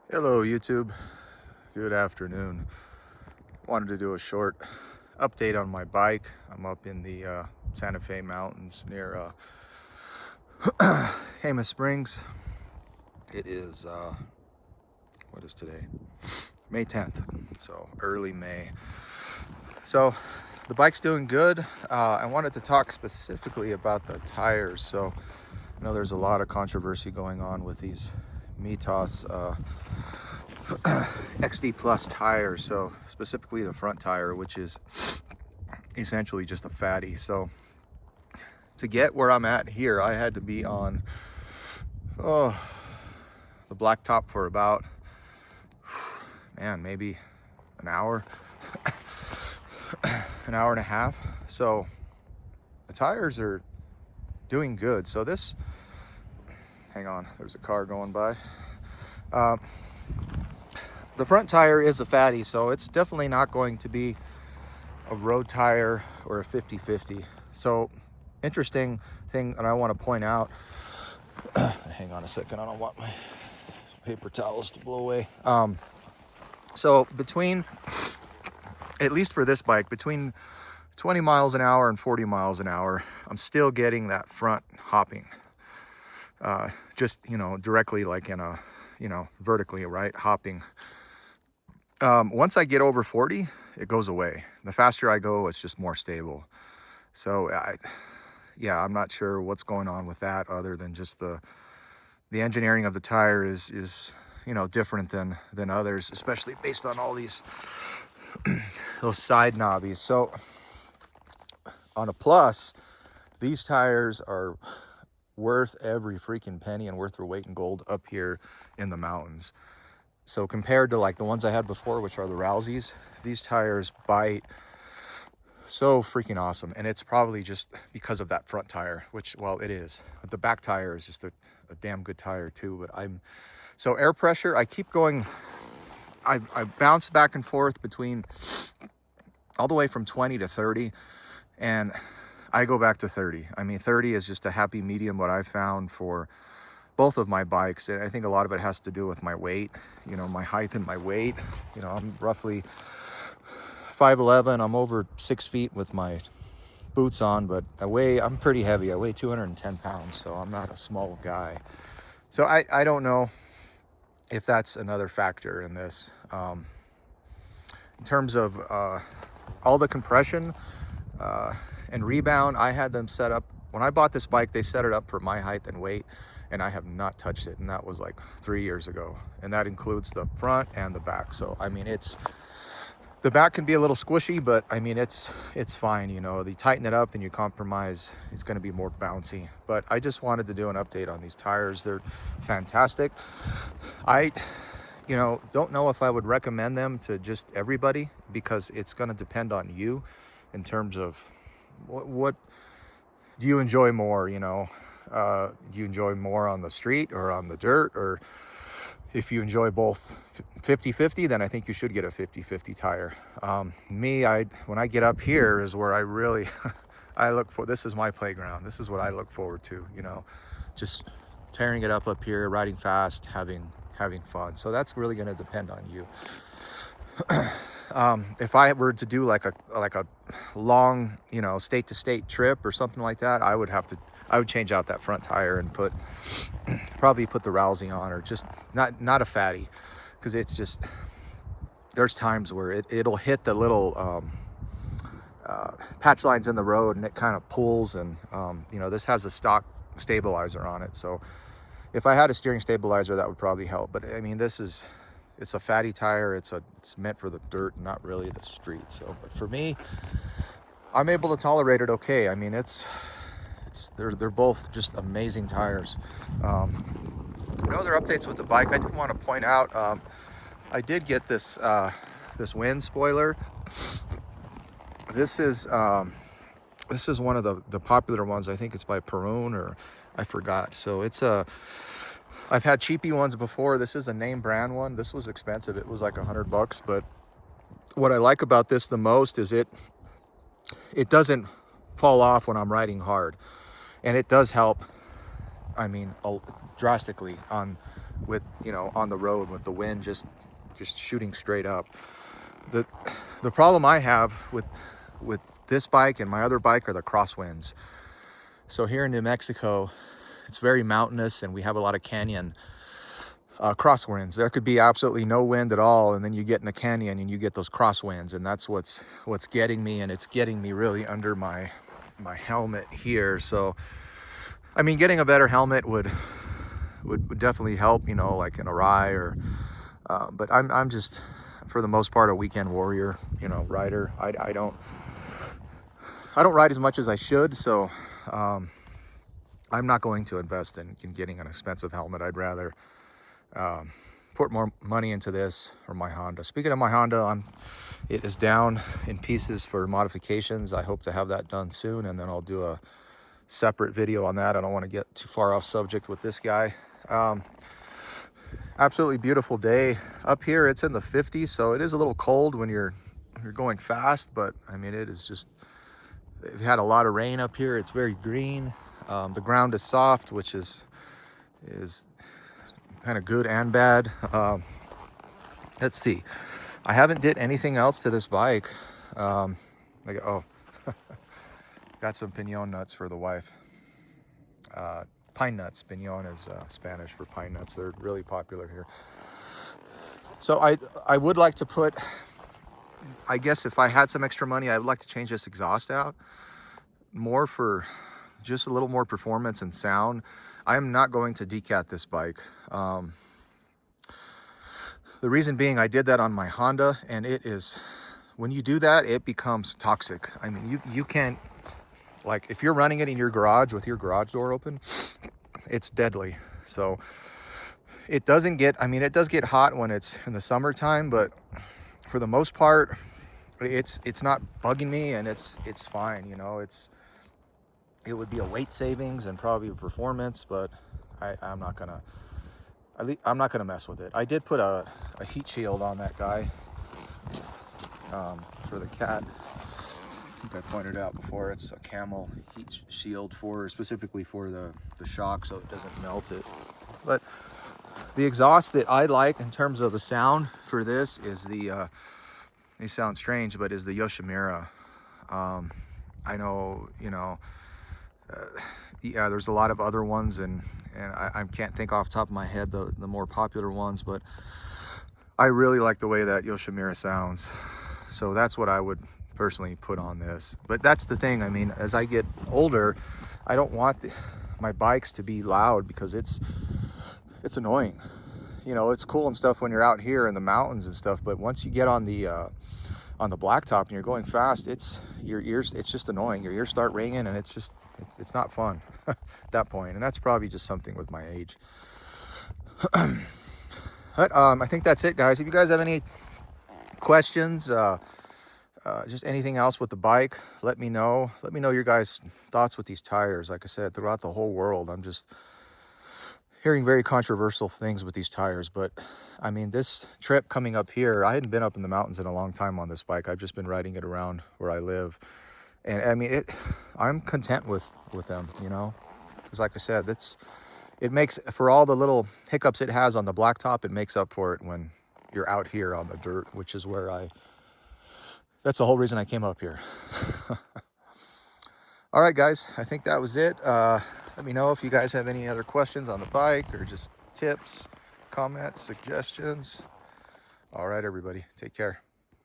Hello YouTube, good afternoon. Wanted to do a short update on my bike. I'm up in the Santa Fe Mountains near Jemez Springs. It is, what is today? May 10th, so early May. So the bike's doing good. I wanted to talk specifically about the tires. So I know there's a lot of controversy going on with these Mitas XD Plus tires, so specifically the front tire, which is essentially just a fatty. So to get where I'm at here, I had to be on the blacktop for about, man, maybe an hour, an hour and a half. So the tires are doing good. So this, hang on, there's a car going by. The front tire is a fatty, so it's definitely not going to be a road tire or a 50-50. So interesting thing that I want to point out, hang on a second, I don't want my paper towels to blow away. So between, at least for this bike, between 20 miles an hour and 40 miles an hour, I'm still getting that front hopping. Just, directly like in a, vertically, right, hopping. Once I get over 40, it goes away. The faster I go, it's just more stable. So I'm not sure what's going on with that, other than just the engineering of the tire is different than others, especially based on all these those side knobbies. So on a plus, these tires are worth every freaking penny and worth their weight in gold up here in the mountains. So compared to like the ones I had before, which are the Rouseys, these tires bite so freaking awesome. And it's probably just because of that front tire, which, well, it is. But the back tire is just a damn good tire too. But so air pressure, I keep going. I bounce back and forth between all the way from 20 to 30. And I go back to 30. I mean, 30 is just a happy medium, what I've found for both of my bikes. And I think a lot of it has to do with my weight, my height and my weight. I'm roughly 5'11". I'm over 6 feet with my boots on, but I'm pretty heavy. I weigh 210 pounds, so I'm not a small guy. So I don't know if that's another factor in this. In terms of all the compression and rebound, I had them set up. When I bought this bike, they set it up for my height and weight, and I have not touched it. And that was like 3 years ago. And that includes the front and the back. So, I mean, the back can be a little squishy, but I mean, it's fine. You tighten it up, then you compromise, it's going to be more bouncy. But I just wanted to do an update on these tires. They're fantastic. I don't know if I would recommend them to just everybody, because it's going to depend on you in terms of what do you enjoy more. Do you enjoy more on the street or on the dirt? Or if you enjoy both 50-50, then I think you should get a 50-50 tire. When I get up here is where I really this is my playground. This is what I look forward to, just tearing it up here, riding fast, having fun. So that's really going to depend on you. If I were to do like a long, state to state trip or something like that, I would change out that front tire and probably put the Rousey on, or just not a fatty, because it's just, there's times where it'll hit the little patch lines in the road, and it kind of pulls. And this has a stock stabilizer on it, so if I had a steering stabilizer, that would probably help. But I mean, it's a fatty tire. It's meant for the dirt, not really the street. So, but for me, I'm able to tolerate it okay. I mean, they're both just amazing tires. Other updates with the bike, I did want to point out, I did get this wind spoiler. This is one of the popular ones. I think it's by Perun, or I forgot. So I've had cheapy ones before. This is a name brand one. This was expensive. It was like $100. But what I like about this the most is it doesn't fall off when I'm riding hard. And it does help, I mean, drastically on with, you know, on the road with the wind just shooting straight up. The problem I have with this bike and my other bike are the crosswinds. So here in New Mexico, it's very mountainous and we have a lot of canyon crosswinds. There could be absolutely no wind at all, and then you get in a canyon and you get those crosswinds, and that's what's getting me, and it's getting me really under my helmet here. So I mean, getting a better helmet would definitely help, you know, like in a rye or but I'm just, for the most part, a weekend warrior, you know, rider. I don't ride as much as I should, so I'm not going to invest in getting an expensive helmet. I'd rather put more money into this or my Honda. Speaking of my Honda, it is down in pieces for modifications. I hope to have that done soon, and then I'll do a separate video on that. I don't want to get too far off subject with this guy. Absolutely beautiful day up here. It's in the 50s, so it is a little cold when you're going fast, but I mean, it is just, we've had a lot of rain up here. It's very green. The ground is soft, which is kind of good and bad. Let's see. I haven't did anything else to this bike. Got some pinon nuts for the wife. Pine nuts. Pinon is Spanish for pine nuts. They're really popular here. So I would like to put, I guess if I had some extra money, I would like to change this exhaust out more for just a little more performance and sound. I am not going to decat this bike. The reason being, I did that on my Honda, and it is, when you do that, it becomes toxic. I mean, you can't, like, if you're running it in your garage with your garage door open, it's deadly. So it doesn't get, I mean, it does get hot when it's in the summertime, but for the most part, it's not bugging me, and it's fine. You know, it would be a weight savings and probably a performance, but I'm not gonna mess with it. I did put a heat shield on that guy for the cat. I think I pointed out before, it's a camel heat shield specifically for the shock, so it doesn't melt it. But the exhaust that I like in terms of the sound for this is the they sound strange, but is the Yoshimura. I know, you know, yeah, there's a lot of other ones, and I can't think off the top of my head the more popular ones, but I really like the way that Yoshimura sounds. So that's what I would personally put on this. But that's the thing, I mean, as I get older, I don't want my bikes to be loud, because it's annoying. You know, it's cool and stuff when you're out here in the mountains and stuff, but once you get on the blacktop and you're going fast, your ears, it's just annoying. Your ears start ringing, and it's not fun at that point. And that's probably just something with my age. But I think that's it, guys. If you guys have any questions, just anything else with the bike, let me know. Let me know your guys' thoughts with these tires. Like I said, throughout the whole world, I'm just hearing very controversial things with these tires. But I mean, this trip coming up here, I hadn't been up in the mountains in a long time on this bike. I've just been riding it around where I live, and I mean, I'm content with them, you know, because like I said, it makes, for all the little hiccups it has on the blacktop, it makes up for it when you're out here on the dirt, which is where that's the whole reason I came up here. All right, guys, I think that was it. Let me know if you guys have any other questions on the bike, or just tips, comments, suggestions. All right, everybody, take care.